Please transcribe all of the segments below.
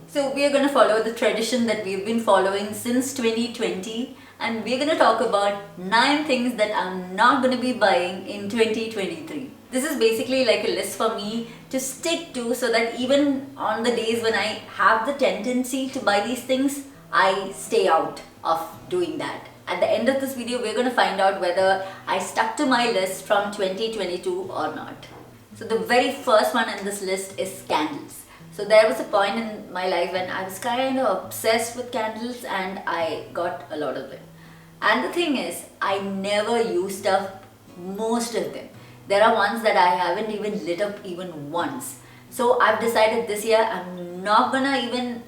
So we are going to follow the tradition that we've been following since 2020, and we're going to talk about 9 things that I'm not going to be buying in 2023. This is basically like a list for me to stick to so that even on the days when I have the tendency to buy these things, I stay out of doing that. At the end of this video, we're going to find out whether I stuck to my list from 2022 or not. So the very first one in this list is candles. So there was a point in my life when I was kind of obsessed with candles and I got a lot of them. And the thing is, I never used up most of them. There are ones that I haven't even lit up even once. So I've decided this year I'm not gonna even,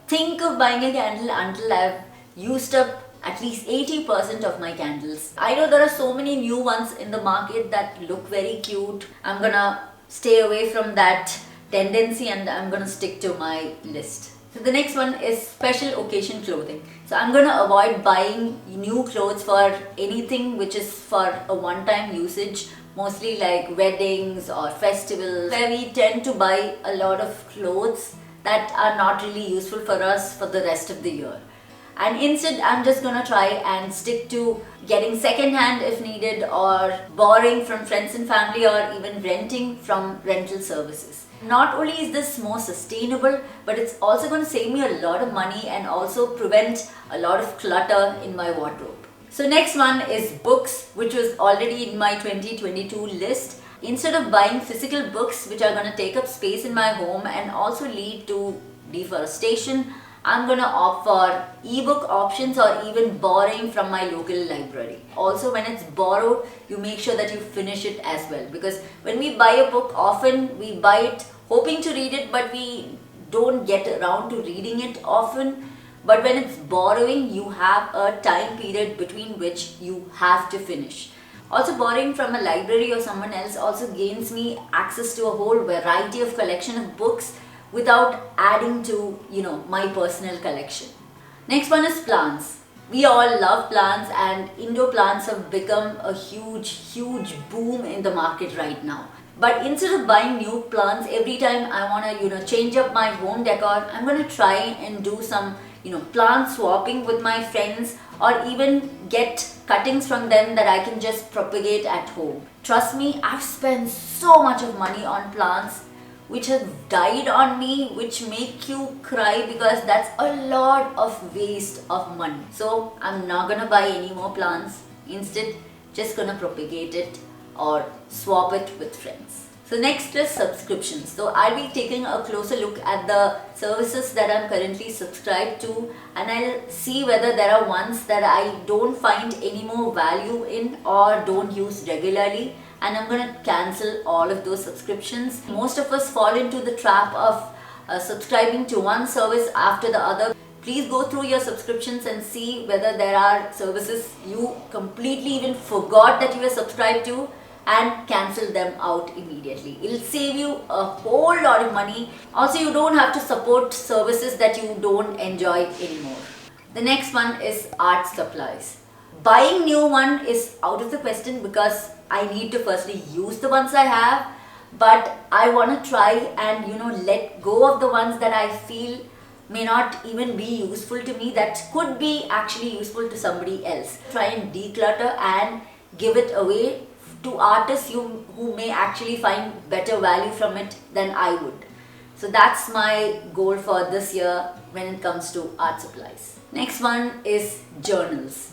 think of buying a candle until I've used up at least 80% of my candles. I know there are so many new ones in the market that look very cute. I'm gonna stay away from that tendency and I'm gonna stick to my list. So the next one is special occasion clothing. So I'm gonna avoid buying new clothes for anything which is for a one-time usage, mostly like weddings or festivals, where we tend to buy a lot of clothes that are not really useful for us for the rest of the year. And instead, I'm just gonna try and stick to getting second hand if needed, or borrowing from friends and family, or even renting from rental services. Not only is this more sustainable, but it's also going to save me a lot of money and also prevent a lot of clutter in my wardrobe. So next one is books, which was already in my 2022 list. Instead of buying physical books which are going to take up space in my home and also lead to deforestation, I'm gonna opt for ebook options or even borrowing from my local library. Also, when it's borrowed, you make sure that you finish it as well, because when we buy a book, often we buy it hoping to read it, but we don't get around to reading it often. But when it's borrowing, you have a time period between which you have to finish. Also, borrowing from a library or someone else also gains me access to a whole variety of collection of books without adding to, my personal collection. Next one is plants. We all love plants, and indoor plants have become a huge boom in the market right now. But instead of buying new plants every time I want to, change up my home decor, I'm going to try and do some, plant swapping with my friends, or even get cuttings from them that I can just propagate at home. Trust me, I've spent so much of money on plants which have died on me, which make you cry, because that's a lot of waste of money. So I'm not gonna buy any more plants. Instead, just gonna propagate it or swap it with friends. So next is subscriptions. So I'll be taking a closer look at the services that I'm currently subscribed to, and I'll see whether there are ones that I don't find any more value in or don't use regularly, and I'm going to cancel all of those subscriptions. Most of us fall into the trap of subscribing to one service after the other. Please go through your subscriptions and see whether there are services you completely even forgot that you were subscribed to, and cancel them out immediately. It'll save you a whole lot of money. Also, you don't have to support services that you don't enjoy anymore. The next one is art supplies. Buying new one is out of the question because I need to firstly use the ones I have, but I want to try and let go of the ones that I feel may not even be useful to me, that could be actually useful to somebody else. Try and declutter and give it away to artists who may actually find better value from it than I would. So that's my goal for this year when it comes to art supplies. Next one is journals.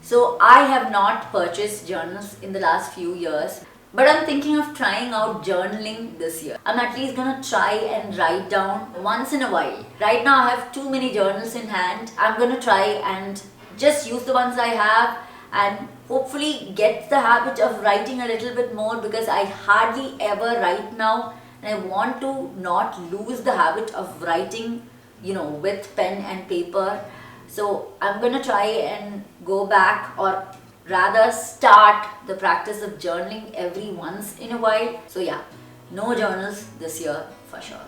So I have not purchased journals in the last few years, but I'm thinking of trying out journaling this year. I'm at least gonna try and write down once in a while. Right now I have too many journals in hand. I'm gonna try and just use the ones I have and hopefully get the habit of writing a little bit more, because I hardly ever write now, and I want to not lose the habit of writing, with pen and paper. So I'm gonna try and go back, or rather start the practice of journaling every once in a while. So yeah, no journals this year for sure.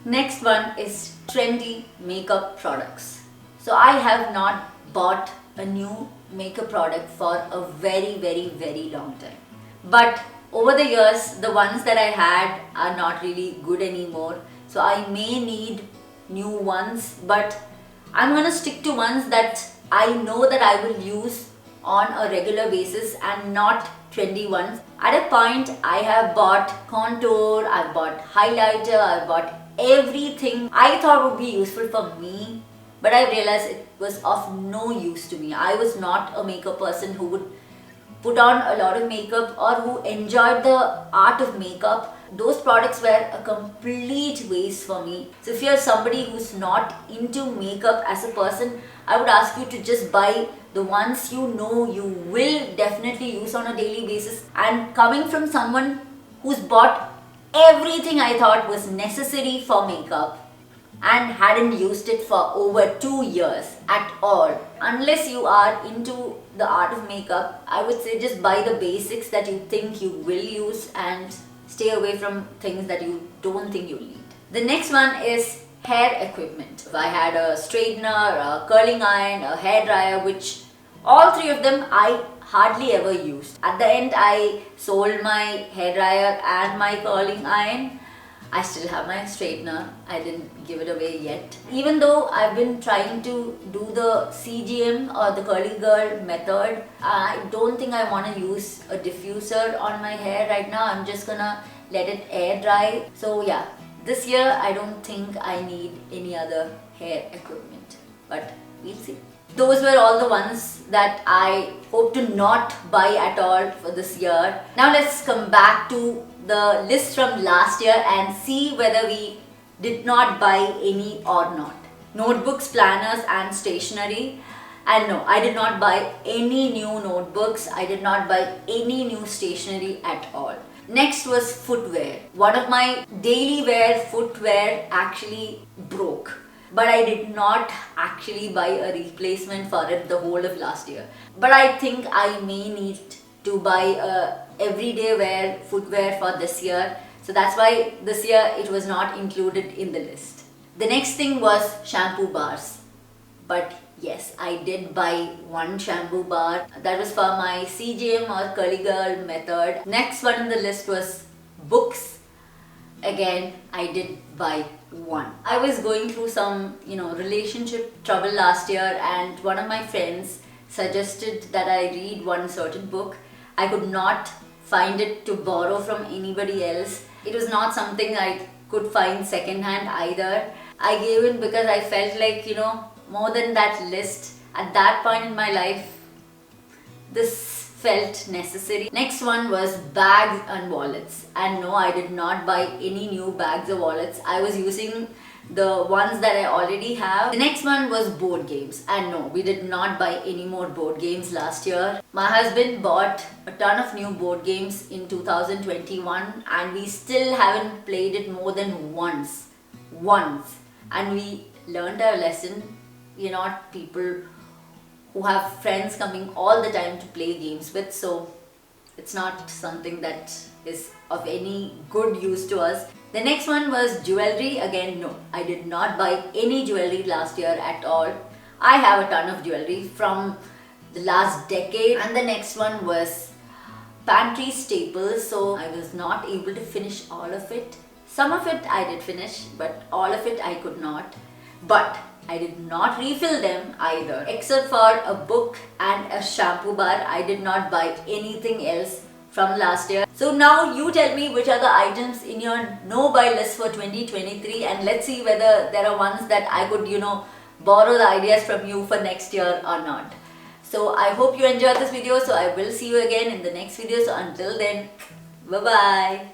Next one is trendy makeup products. So I have not bought a new makeup product for a very long time. But over the years, the ones that I had are not really good anymore. So I may need new ones, but I'm gonna stick to ones that I know that I will use on a regular basis and not trendy ones. At a point, I have bought contour, I've bought highlighter, I've bought everything I thought would be useful for me, but I realized it was of no use to me. I was not a makeup person who would put on a lot of makeup or who enjoyed the art of makeup. Those products were a complete waste for me. So if you're somebody who's not into makeup as a person, I would ask you to just buy the ones you know you will definitely use on a daily basis. And coming from someone who's bought everything I thought was necessary for makeup and hadn't used it for over 2 years at all. Unless you are into the art of makeup, I would say just buy the basics that you think you will use and stay away from things that you don't think you'll need. The next one is hair equipment. I had a straightener, a curling iron, a hair dryer, which all three of them I hardly ever used. At the end, I sold my hair dryer and my curling iron. I still have my straightener. I didn't give it away yet. Even though I've been trying to do the CGM or the curly girl method, I don't think I want to use a diffuser on my hair right now. I'm just gonna let it air dry. So yeah, this year I don't think I need any other hair equipment, but we'll see. Those were all the ones that I hope to not buy at all for this year. Now let's come back to the list from last year and see whether we did not buy any or not. Notebooks, planners and stationery. And no, I did not buy any new notebooks. I did not buy any new stationery at all. Next was footwear. One of my daily wear footwear actually broke, but I did not actually buy a replacement for it the whole of last year. But I think I may need to buy a everyday wear footwear for this year. So that's why this year it was not included in the list. The next thing was shampoo bars. But yes, I did buy one shampoo bar. That was for my CGM or curly girl method. Next one on the list was books. Again, I did buy one. I was going through some, relationship trouble last year, and one of my friends suggested that I read one certain book. I could not find it to borrow from anybody else. It was not something I could find secondhand either. I gave in because I felt like, more than that list at that point in my life, this felt necessary. Next one was bags and wallets. And no, I did not buy any new bags or wallets. I was using the ones that I already have. The next one was board games. And no, we did not buy any more board games last year. My husband bought a ton of new board games in 2021 and we still haven't played it more than once. And we learned our lesson. We're not people who have friends coming all the time to play games with, so it's not something that is of any good use to us. The next one was jewelry. Again, no, I did not buy any jewelry last year at all. I have a ton of jewelry from the last decade. And the next one was pantry staples. So I was not able to finish all of it. Some of it I did finish, but all of it I could not. But I did not refill them either. Except for a book and a shampoo bar, I did not buy anything else from last year. So now you tell me which are the items in your no buy list for 2023, and let's see whether there are ones that I could, borrow the ideas from you for next year or not. So I hope you enjoyed this video. So I will see you again in the next video. So until then, bye bye.